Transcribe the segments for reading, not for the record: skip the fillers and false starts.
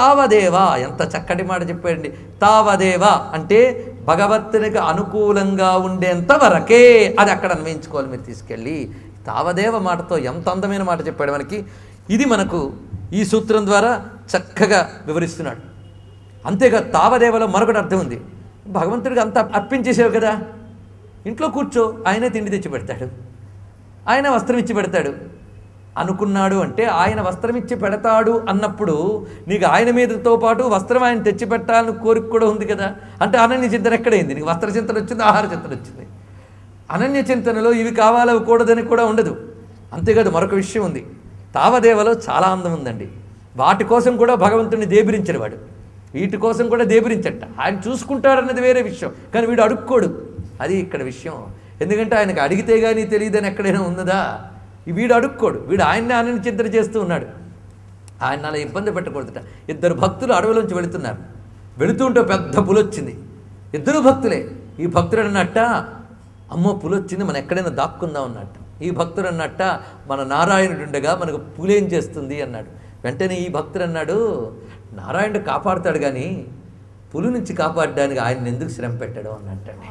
తావదేవ, ఎంత చక్కటి మాట చెప్పాడండి. తావదేవ అంటే భగవంతునికి అనుకూలంగా ఉండేంత వరకే, అది అక్కడ అన్వయించుకోవాలి మీరు తీసుకెళ్ళి. తావదేవ మాటతో ఎంత అందమైన మాట చెప్పాడు మనకి. ఇది మనకు ఈ సూత్రం ద్వారా చక్కగా వివరిస్తున్నాడు. అంతేగా తావదేవలో మరొకటి అర్థం ఉంది. భగవంతుడికి అంత అర్పించేసావు కదా, ఇంట్లో కూర్చో, ఆయనే తిండి తెచ్చి పెడతాడు, ఆయన వస్త్రం ఇచ్చి పెడతాడు అనుకున్నాడు. అంటే ఆయన వస్త్రం ఇచ్చి పెడతాడు అన్నప్పుడు నీకు ఆయన మీదతో పాటు వస్త్రం ఆయన తెచ్చి పెట్టాలని కోరిక కూడా ఉంది కదా. అంటే అనన్య చింతన ఎక్కడైంది? నీకు వస్త్ర చింతన వచ్చింది, ఆహార చింతన వచ్చింది. అనన్య చింతనలో ఇవి కావాలి అవి కూడదని కూడా ఉండదు. అంతేకాదు మరొక విషయం ఉంది. తావదేవలో చాలా అందం ఉందండి. వాటి కోసం కూడా భగవంతుడిని దేబిరించడు వాడు, వీటి కోసం కూడా దేబిరించట. ఆయన చూసుకుంటాడన్నది వేరే విషయం, కానీ వీడు అడుక్కోడు. అది ఇక్కడ విషయం. ఎందుకంటే ఆయనకు అడిగితే కానీ తెలియదని ఎక్కడైనా ఉన్నదా? వీడు అడుక్కోడు, వీడు ఆయన్ని అనన్య చింతన చేస్తూ ఉన్నాడు. ఆయన అలా ఇబ్బంది పెట్టకూడదట. ఇద్దరు భక్తులు అడవిలోంచి వెళుతున్నారు. వెళుతూ ఉంటే పెద్ద పులొచ్చింది. ఇద్దరు భక్తులే. ఈ భక్తుడు అన్నట్ట, అమ్మో పులొచ్చింది, మనం ఎక్కడైనా దాక్కుందాం అన్నట్ట. ఈ భక్తుడు అన్నట్ట, మన నారాయణుడు ఉండగా మనకు పులేం చేస్తుంది అన్నాడు. వెంటనే ఈ భక్తుడు అన్నాడు, నారాయణుడు కాపాడుతాడు కానీ పులి నుంచి కాపాడడానికి ఆయన ఎందుకు శ్రమ పెట్టడం అన్నట్టండి.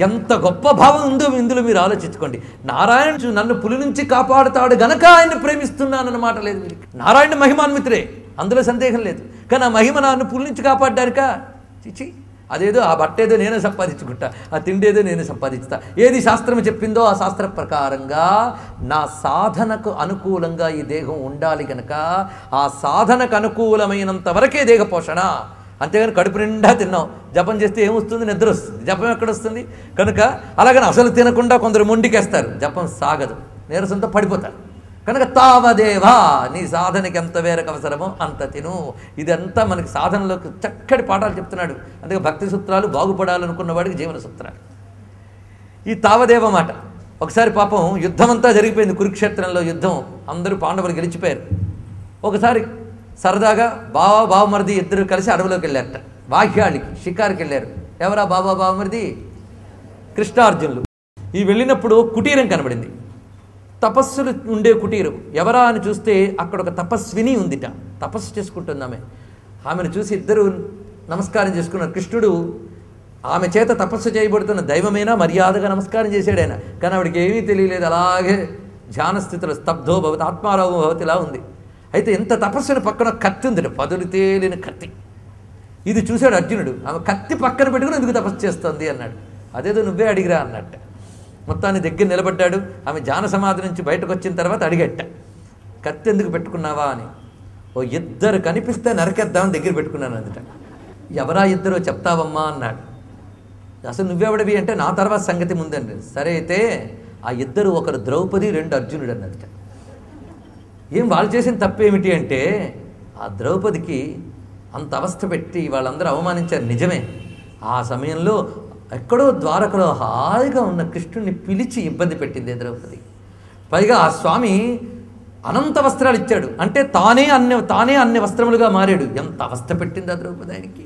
ఎంత గొప్ప భావం ఉందో ఇందులో మీరు ఆలోచించుకోండి. నారాయణుడు నన్ను పులి నుంచి కాపాడుతాడు గనక ఆయన్ని ప్రేమిస్తున్నానన్నమాట లేదు. నారాయణ మహిమాన్వితుడే, అందులో సందేహం లేదు. కానీ ఆ మహిమ నన్ను పులి నుంచి కాపాడ్డానిక? చిచి, అదేదో ఆ బట్ట ఏదో నేనే సంపాదించుకుంటా, ఆ తిండేదో నేనే సంపాదించుతా. ఏది శాస్త్రం చెప్పిందో ఆ శాస్త్ర ప్రకారంగా నా సాధనకు అనుకూలంగా ఈ దేహం ఉండాలి కనుక ఆ సాధనకు అనుకూలమైనంత వరకే దేహ పోషణ. అంతేగాని కడుపు నిండా తిన్నాం, జపం చేస్తే ఏమొస్తుంది? నిద్ర వస్తుంది. జపం ఎక్కడొస్తుంది? కనుక అలాగని అసలు తినకుండా కొందరు మొండికేస్తారు, జపం సాగదు, నీరసంతో పడిపోతారు. కనుక తావదేవా, నీ సాధనకి ఎంత వేరకు అవసరమో అంత తిను. ఇదంతా మనకి సాధనలోకి చక్కటి పాఠాలు చెప్తున్నాడు. అందుకే భక్తి సూత్రాలు, బాగుపడాలనుకున్న వాడికి జీవన సూత్రాలు. ఈ తావదేవ మాట ఒకసారి పాపం యుద్ధం అంతా జరిగిపోయింది. కురుక్షేత్రంలో యుద్ధం, అందరూ పాండవులు గెలిచిపోయారు. ఒకసారి సరదాగా బావమరిది ఇద్దరు కలిసి అడవిలోకి వెళ్ళారట. వాహ్యాళికి షికారుకి వెళ్ళారు. ఎవరా బావమరిది? కృష్ణార్జునులు. ఈ వెళ్ళినప్పుడు కుటీరం కనబడింది, తపస్సులు ఉండే కుటీరం. ఎవరా అని చూస్తే అక్కడ ఒక తపస్విని ఉందిట, తపస్సు చేసుకుంటుంది ఆమె. ఆమెను చూసి ఇద్దరు నమస్కారం చేసుకున్నారు. కృష్ణుడు ఆమె చేత తపస్సు చేయబడుతున్న దైవమైనా మర్యాదగా నమస్కారం చేశాడు ఆయన. కానీ ఆవిడకి ఏమీ తెలియలేదు, అలాగే ధ్యానస్థితిలో స్తబ్ధో భవతి ఆత్మారావు భవతిలా ఉంది. అయితే ఎంత తపస్సుని పక్కన కత్తి ఉందిట, పదులు తేలిన కత్తి. ఇది చూశాడు అర్జునుడు. ఆమె కత్తి పక్కన పెట్టుకుని ఎందుకు తపస్సు చేస్తుంది అన్నాడు. అదేదో నువ్వే అడిగిరా అన్నట్ట. మొత్తాన్ని దగ్గర నిలబడ్డాడు. ఆమె ధ్యాన సమాధి నుంచి బయటకు వచ్చిన తర్వాత అడిగట్ట, కత్తి ఎందుకు పెట్టుకున్నావా అని. ఓ ఇద్దరు కనిపిస్తే నరకేద్దామని దగ్గర పెట్టుకున్నాను అందుట. ఎవరా ఇద్దరో చెప్తావమ్మా అన్నాడు. అసలు నువ్వెవడివి అంటే నా తర్వాత సంగతి ముందండి. సరే అయితే ఆ ఇద్దరు, ఒకరు ద్రౌపది, రెండు అర్జునుడు అన్నదిట. ఏం వాళ్ళు చేసిన తప్పేమిటి అంటే ఆ ద్రౌపదికి అంత అవస్థ పెట్టి వాళ్ళందరూ అవమానించారు, నిజమే. ఆ సమయంలో ఎక్కడో ద్వారకలో హాయిగా ఉన్న కృష్ణుడిని పిలిచి ఇబ్బంది పెట్టింది ద్రౌపది. పైగా ఆ స్వామి అనంత వస్త్రాలు ఇచ్చాడు, అంటే తానే అన్ని వస్త్రములుగా మారాడు. ఎంత అవస్థ పెట్టింది ఆ ద్రౌపది ఆయనకి.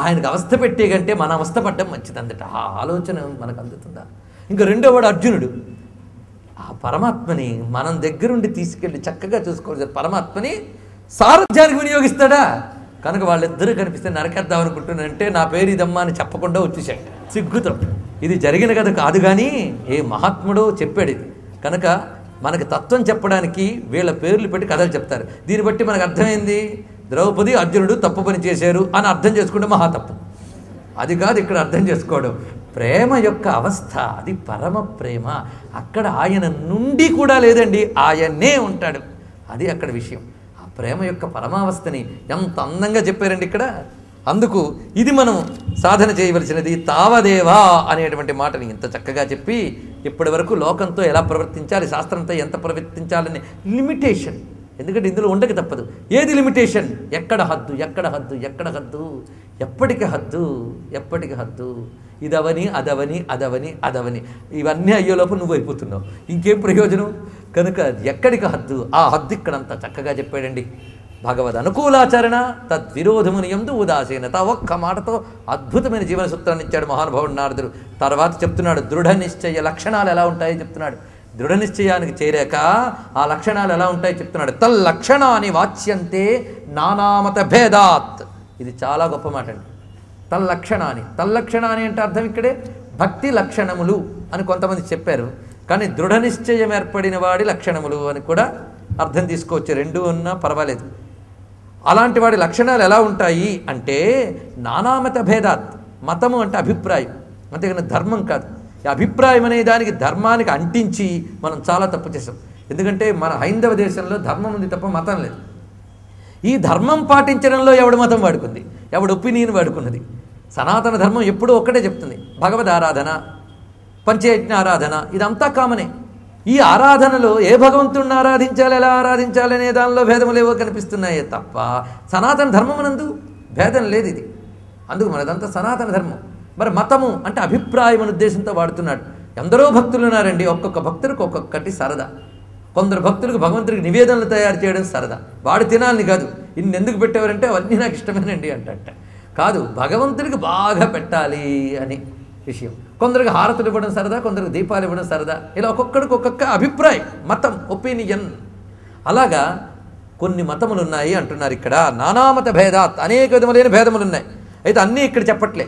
ఆయనకు అవస్థ పెట్టే కంటే మన అవస్థ పడ్డం మంచిది అందట. ఆ ఆలోచన మనకు అందుతుందా? ఇంకా రెండో వాడు అర్జునుడు. ఆ పరమాత్మని మనం దగ్గరుండి తీసుకెళ్ళి చక్కగా చూసుకోవాలి. పరమాత్మని సారథ్యానికి వినియోగిస్తాడా? కనుక వాళ్ళిద్దరూ కనిపిస్తే నరకేద్దాం అనుకుంటున్నానంటే నా పేరు ఇదమ్మా అని చెప్పకుండా వచ్చేసాడు సిగ్గుతో. ఇది జరిగిన కథ కాదు కానీ ఏ మహాత్ముడో చెప్పాడు ఇది. కనుక మనకి తత్వం చెప్పడానికి వీళ్ళ పేర్లు పెట్టి కథలు చెప్తారు. దీన్ని బట్టి మనకు అర్థమైంది, ద్రౌపది అర్జునుడు తప్పు పని చేశారు అని అర్థం చేసుకుంటే మహా తప్పు. అది కాదు ఇక్కడ అర్థం చేసుకోవడం. ప్రేమ యొక్క అవస్థ అది పరమ ప్రేమ. అక్కడ ఆయన నుండి కూడా లేదండి, ఆయనే ఉంటాడు. అది అక్కడ విషయం. ఆ ప్రేమ యొక్క పరమావస్థని ఎంత అందంగా చెప్పారండి ఇక్కడ. అందుకు ఇది మనం సాధన చేయవలసినది. తావదేవా అనేటువంటి మాటని ఇంత చక్కగా చెప్పి ఇప్పటి వరకు లోకంతో ఎలా ప్రవర్తించాలి, శాస్త్రంతో ఎంత ప్రవర్తించాలని లిమిటేషన్. ఎందుకంటే ఇందులో ఉండక తప్పదు. ఏది లిమిటేషన్? ఎక్కడ హద్దు, ఎక్కడ హద్దు, ఎక్కడ హద్దు, ఎప్పటికి హద్దు, ఎప్పటికి హద్దు. ఇదవని అదవని అదవని అదవని ఇవన్నీ అయ్యేలోపు నువ్వు అయిపోతున్నావు, ఇంకేం ప్రయోజనం? కనుక ఎక్కడికి హద్దు, ఆ హద్దు ఇక్కడంతా చక్కగా చెప్పాడండి. భగవద్ అనుకూలాచరణ తద్విరోధముని యందు ఉదాసీనత. ఒక్క మాటతో అద్భుతమైన జీవన సూత్రాన్ని ఇచ్చాడు మహానుభావుడు నారదుడు. తర్వాత చెప్తున్నాడు దృఢ నిశ్చయ లక్షణాలు ఎలా ఉంటాయో చెప్తున్నాడు. దృఢ నిశ్చయానికి చేరాక ఆ లక్షణాలు ఎలా ఉంటాయో చెప్తున్నాడు. తల్లక్షణాన్ని వాచ్యంతే నానామత భేదాత్. ఇది చాలా గొప్ప మాట అండి. తల్లక్షణాన్ని అంటే అర్థం ఇక్కడే భక్తి లక్షణములు అని కొంతమంది చెప్పారు. కానీ దృఢ నిశ్చయం ఏర్పడిన వాడి లక్షణములు అని కూడా అర్థం తీసుకోవచ్చు. రెండు ఉన్నా పర్వాలేదు. అలాంటి వాడి లక్షణాలు ఎలా ఉంటాయి అంటే నానామత భేదాత్. మతము అంటే అభిప్రాయం, అంతేగాని ధర్మం కాదు. ఈ అభిప్రాయం అనే దానికి ధర్మానికి అంటించి మనం చాలా తప్పు చేసాం. ఎందుకంటే మన హైందవ దేశంలో ధర్మం ఉంది తప్ప మతం లేదు. ఈ ధర్మం పాటించడంలో ఎవడి మతం వాడుకుంది, ఎవడి ఒపీనియన్ వాడుకున్నది. సనాతన ధర్మం ఎప్పుడూ ఒక్కటే చెప్తుంది, భగవద్ ఆరాధన, పంచయజ్ఞ ఆరాధన, ఇదంతా కామనే. ఈ ఆరాధనలో ఏ భగవంతుడిని ఆరాధించాలి, ఎలా ఆరాధించాలి అనే దానిలో భేదములేవో కనిపిస్తున్నాయే తప్ప సనాతన ధర్మమునందు భేదం లేదు. ఇది అందుకు మనదంతా సనాతన ధర్మం. మరి మతము అంటే అభిప్రాయం అనే ఉద్దేశంతో వాడుతున్నాడు. ఎందరో భక్తులు ఉన్నారండి, ఒక్కొక్క భక్తుడికి ఒక్కొక్కటి సరదా. కొందరు భక్తులకు భగవంతుడికి నివేదనలు తయారు చేయడం సరదా. వాడు తినాలని కాదు, ఇన్ని ఎందుకు పెట్టేవారంటే అవన్నీ నాకు ఇష్టమేనండి అంట. కాదు, భగవంతుడికి బాగా పెట్టాలి అని విషయం. కొందరికి హారతులు ఇవ్వడం సరదా, కొందరికి దీపాలు ఇవ్వడం సరదా. ఇలా ఒక్కొక్కడికి ఒక్కొక్క అభిప్రాయం, మతం, ఒపీనియన్. అలాగా కొన్ని మతములు ఉన్నాయి అంటున్నారు ఇక్కడ. నానామత భేదాత్, అనేక విధములైన భేదములు ఉన్నాయి. అయితే అన్నీ ఇక్కడ చెప్పట్లే.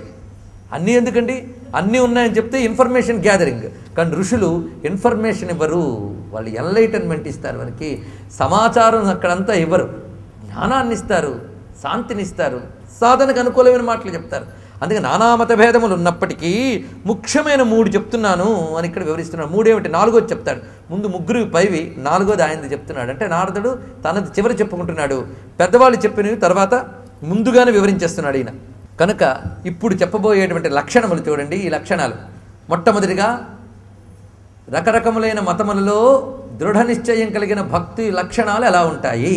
అన్నీ ఎందుకండి, అన్నీ ఉన్నాయని చెప్తే ఇన్ఫర్మేషన్ గ్యాదరింగ్. కానీ ఋషులు ఇన్ఫర్మేషన్ ఇవ్వరు, వాళ్ళు ఎన్లైటన్మెంట్ ఇస్తారు. మనకి సమాచారం అక్కడంతా ఇవ్వరు, జ్ఞానాన్ని ఇస్తారు, శాంతిని ఇస్తారు, సాధనకు అనుకూలమైన మాటలు చెప్తారు. అందుకే నానామత భేదములు ఉన్నప్పటికీ ముఖ్యమైన 3 చెప్తున్నాను అని ఇక్కడ వివరిస్తున్నాడు. 3 ఏమిటి, 4గోది చెప్తాడు. ముందు 3 పైవి 4గోది ఆయనది చెప్తున్నాడు. అంటే నారదుడు తనది చివరి చెప్పుకుంటున్నాడు, పెద్దవాళ్ళు చెప్పినవి తర్వాత ముందుగానే వివరించేస్తున్నాడు ఈయన. కనుక ఇప్పుడు చెప్పబోయేటువంటి లక్షణములు చూడండి. ఈ లక్షణాలు మొట్టమొదటిగా రకరకములైన మతములలో దృఢ నిశ్చయం కలిగిన భక్తి లక్షణాలు ఎలా ఉంటాయి.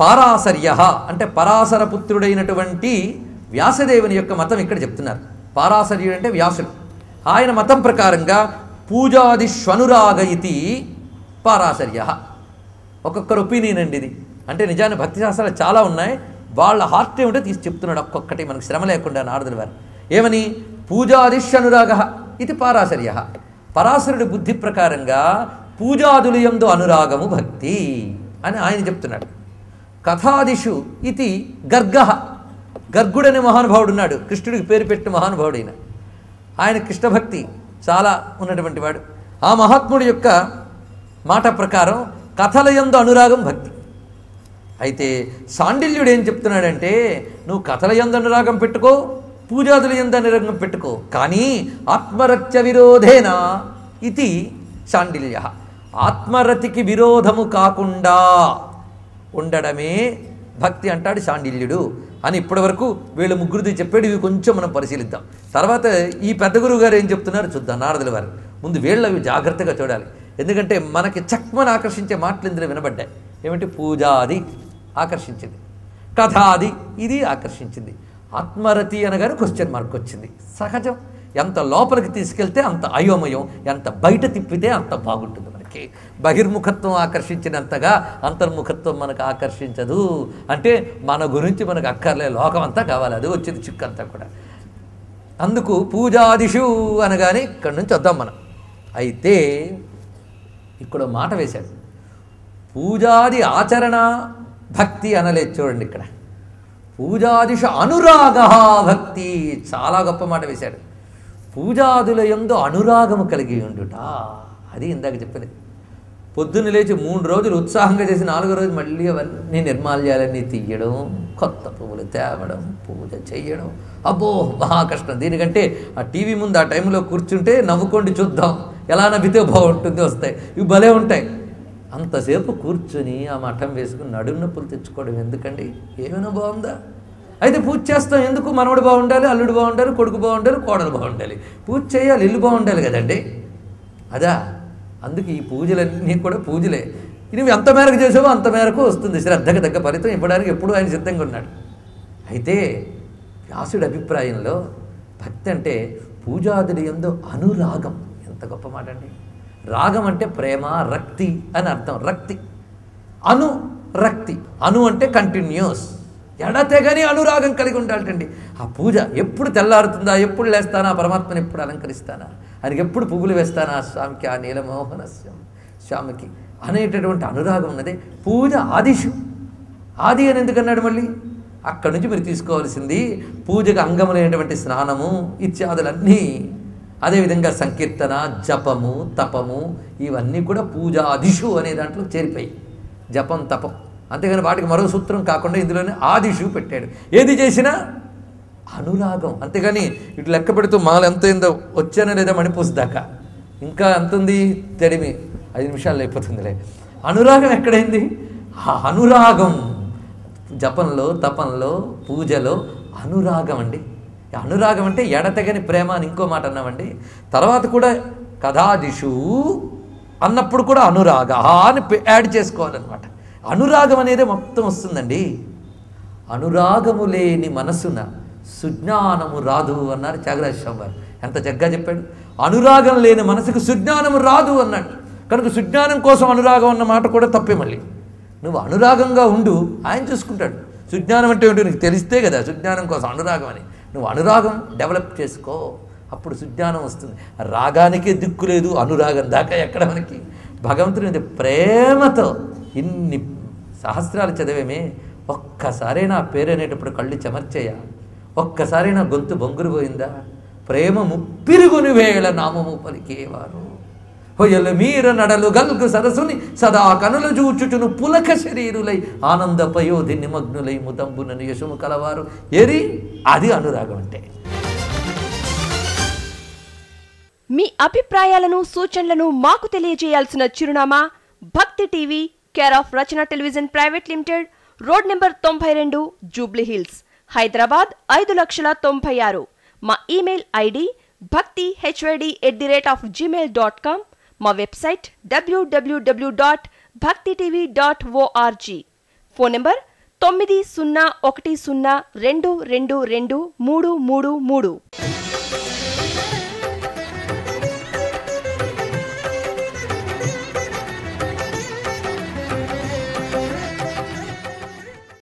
పారాశర్య అంటే పరాశర పుత్రుడైనటువంటి వ్యాసదేవుని యొక్క మతం ఇక్కడ చెప్తున్నారు. పారాశర్యుడు అంటే వ్యాసుడు. ఆయన మతం ప్రకారంగా పూజాదిష్వనురాగ ఇతి పారాశర్య. ఒక్కొక్కరు ఒపీనియన్ అండి ఇది. అంటే నిజాన్ని భక్తి శాస్త్రాలు చాలా ఉన్నాయి, వాళ్ళ హార్ట్ ఏమిటో తీసి చెప్తున్నాడు ఒక్కొక్కటి, మనకు శ్రమ లేకుండా నారదుల వారు. ఏమని, పూజాదిష్వనురాగ ఇది పారాశర్య. పరాశరుడి బుద్ధి ప్రకారంగా పూజాదుల యందు అనురాగము భక్తి అని ఆయన చెప్తున్నాడు. కథాదిషు ఇది గర్గ. గర్గుడనే మహానుభావుడు ఉన్నాడు, కృష్ణుడికి పేరు పెట్టిన మహానుభావుడైన ఆయన కృష్ణభక్తి చాలా ఉన్నటువంటి వాడు. ఆ మహాత్ముడి యొక్క మాట ప్రకారం కథల యందు అనురాగం భక్తి. అయితే శాండిల్యుడు ఏం చెప్తున్నాడంటే, నువ్వు కథల యందు అనురాగం పెట్టుకో, పూజాదుల యందు అనురాగం పెట్టుకో, కానీ ఆత్మరత్య విరోధేన ఇది శాండిల్య. ఆత్మరతికి విరోధము కాకుండా ఉండడమే భక్తి అంటాడు శాండిల్యుడు అని ఇప్పటి వరకు వీళ్ళు ముగ్గురిది చెప్పాడు. ఇవి కొంచెం మనం పరిశీలిద్దాం. తర్వాత ఈ పెద్ద గురువు గారు ఏం చెప్తున్నారో చూద్దాం, నారదుల వారు. ముందు వీళ్ళవి జాగ్రత్తగా చూడాలి, ఎందుకంటే మనకి చక్మని ఆకర్షించే మాటలు ఇందులో వినబడ్డాయి. ఏమిటి, పూజాది ఆకర్షించింది, కథాది ఇది ఆకర్షించింది, ఆత్మరతి అనగానే క్వశ్చన్ మార్క్ వచ్చింది. సహజం, ఎంత లోపలికి తీసుకెళ్తే అంత అయోమయం, ఎంత బయట తిప్పితే అంత బాగుంటుంది. మనకి బహిర్ముఖత్వం ఆకర్షించినంతగా అంతర్ముఖత్వం మనకు ఆకర్షించదు. అంటే మన గురించి మనకు అక్కర్లే, లోకం అంతా కావాలి, అది వచ్చింది చిక్కు అంతా కూడా. అందుకు పూజాదిషు అనగానే ఇక్కడి నుంచి వద్దాం మనం. అయితే ఇక్కడ మాట వేశాడు, పూజాది ఆచరణ భక్తి అనలేదు. చూడండి ఇక్కడ పూజాదిషు అనురాగ భక్తి, చాలా గొప్ప మాట వేశాడు. పూజాదుల యందు అనురాగము కలిగి ఉండుట, అది ఇందాక చెప్పింది. పొద్దున్న లేచి 3 రోజులు ఉత్సాహంగా చేసి 4వ రోజు మళ్ళీ అవన్నీ నిర్మాల్యాలన్నీ తీయడం, కొత్త పువ్వులు తేవడం, పూజ చేయడం, అబ్బో మహా కష్టం. దీనికంటే ఆ టీవీ ముందు ఆ టైంలో కూర్చుంటే నవ్వుకోండి చూద్దాం, ఎలా నవ్వితే బాగుంటుంది, వస్తాయి ఇవి భలే ఉంటాయి. అంతసేపు కూర్చొని ఆ మఠం వేసుకుని నడుము నొప్పులు తెచ్చుకోవడం ఎందుకండి, ఏమైనా బాగుందా? అయితే పూజ చేస్తాం ఎందుకు, మనవడు బాగుండాలి, అల్లుడు బాగుండాలి, కొడుకు బాగుండాలి, కోడలు బాగుండాలి, పూజ చేయాలి, ఇల్లు బాగుండాలి కదండి. అదా, అందుకే ఈ పూజలన్నీ కూడా పూజలే. నువ్వు ఎంత మేరకు చేసావో అంత మేరకు వస్తుంది, శ్రద్ధకు తగ్గ ఫలితం ఇవ్వడానికి ఎప్పుడూ ఆయన సిద్ధంగా ఉన్నాడు. అయితే వ్యాసుడి అభిప్రాయంలో భక్తి అంటే పూజాదుల యందు అనురాగం. ఎంత గొప్ప మాట అండి. రాగం అంటే ప్రేమ, రక్తి అని అర్థం. రక్తి, అను రక్తి. అను అంటే కంటిన్యూస్, ఎడతెగని అనురాగం కలిగి ఉండాలండి. ఆ పూజ ఎప్పుడు తెల్లారుతుందా, ఎప్పుడు లేస్తానా, పరమాత్మని ఎప్పుడు అలంకరిస్తానా, ఆయనకి ఎప్పుడు పువ్వులు వేస్తానా, స్వామికి ఆ నీలమోహనస్యం స్వామికి అనేటటువంటి అనురాగం ఉన్నది పూజ ఆదిషు. ఆది అని ఎందుకన్నాడు మళ్ళీ? అక్కడి నుంచి మీరు తీసుకోవాల్సింది పూజకు అంగములైనటువంటి స్నానము ఇత్యాదులన్నీ, అదేవిధంగా సంకీర్తన, జపము, తపము, ఇవన్నీ కూడా పూజాదిషు అనే దాంట్లో చేరిపోయి. జపం, తపం, అంతేగాని వాటికి మరో సూత్రం కాకుండా ఇందులోనే ఆదిషు పెట్టాడు. ఏది చేసినా అనురాగం. అంతేగాని ఇటు లెక్క పెడుతూ మాలు ఎంత అయిందో వచ్చానో లేదా మణిపూసి దాకా ఇంకా అంతుంది తెడిమి 5 నిమిషాలు అయిపోతుందిలే. అనురాగం ఎక్కడైంది? ఆ అనురాగం జపంలో, తపంలో, పూజలో అనురాగం అండి. అనురాగం అంటే ఎడతెగని ప్రేమ అని ఇంకో మాట అన్నామండి. తర్వాత కూడా కథాదిషు అన్నప్పుడు కూడా అనురాగ అని యాడ్ చేసుకోవాలన్నమాట. అనురాగం అనేది మొత్తం వస్తుందండి. అనురాగము లేని మనసున సుజ్ఞానము రాదు అన్నారు త్యాగరాజ స్వామి వారు. ఎంత చక్కగా చెప్పాడు. అనురాగం లేని మనసుకు సుజ్ఞానము రాదు అన్నాడు. కనుక సుజ్ఞానం కోసం అనురాగం అన్న మాట కూడా తప్పే. మళ్ళీ నువ్వు అనురాగంగా ఉండు, ఆయన చూసుకుంటాడు. సుజ్ఞానం అంటే ఏంటో నీకు తెలిస్తే కదా సుజ్ఞానం కోసం అనురాగం అని. నువ్వు అనురాగం డెవలప్ చేసుకో, అప్పుడు సుజ్ఞానం వస్తుంది. రాగానికే దిక్కు లేదు, అనురాగం దాకా ఎక్కడ మనకి? భగవంతుని ప్రేమతో ఇన్ని సహస్రాలు చదివేమే, ఒక్కసారైనా పేరు అనేటప్పుడు కళ్ళు చెమర్చేయ, ఒక్కసారైనా గొంతు బొంగురు పోయిందా? ప్రేమ ముప్పిరుగుని వేళ నామము పలికేవారు హొయలు మీర నడలు గల్గు సరసుని సదా కనులు చూచుచును పులక శరీరులై ఆనంద పయోధి నిమగ్నులై ముదంబునని యశము కలవారు ఎరి. అది అనురాగం అంటే. మీ అభిప్రాయాలను, సూచనలను మాకు తెలియజేయాల్సిన చిరునామా భక్తి TV, care of Rachana television private limited, road number 92, Jubilee hills, Hyderabad 5,96,000. మా ఇమెయిల్ ఐడి bhaktihyd@gmail.com. మా వెబ్సైట్ www.bhaktitv.org. Phone number 901012223333.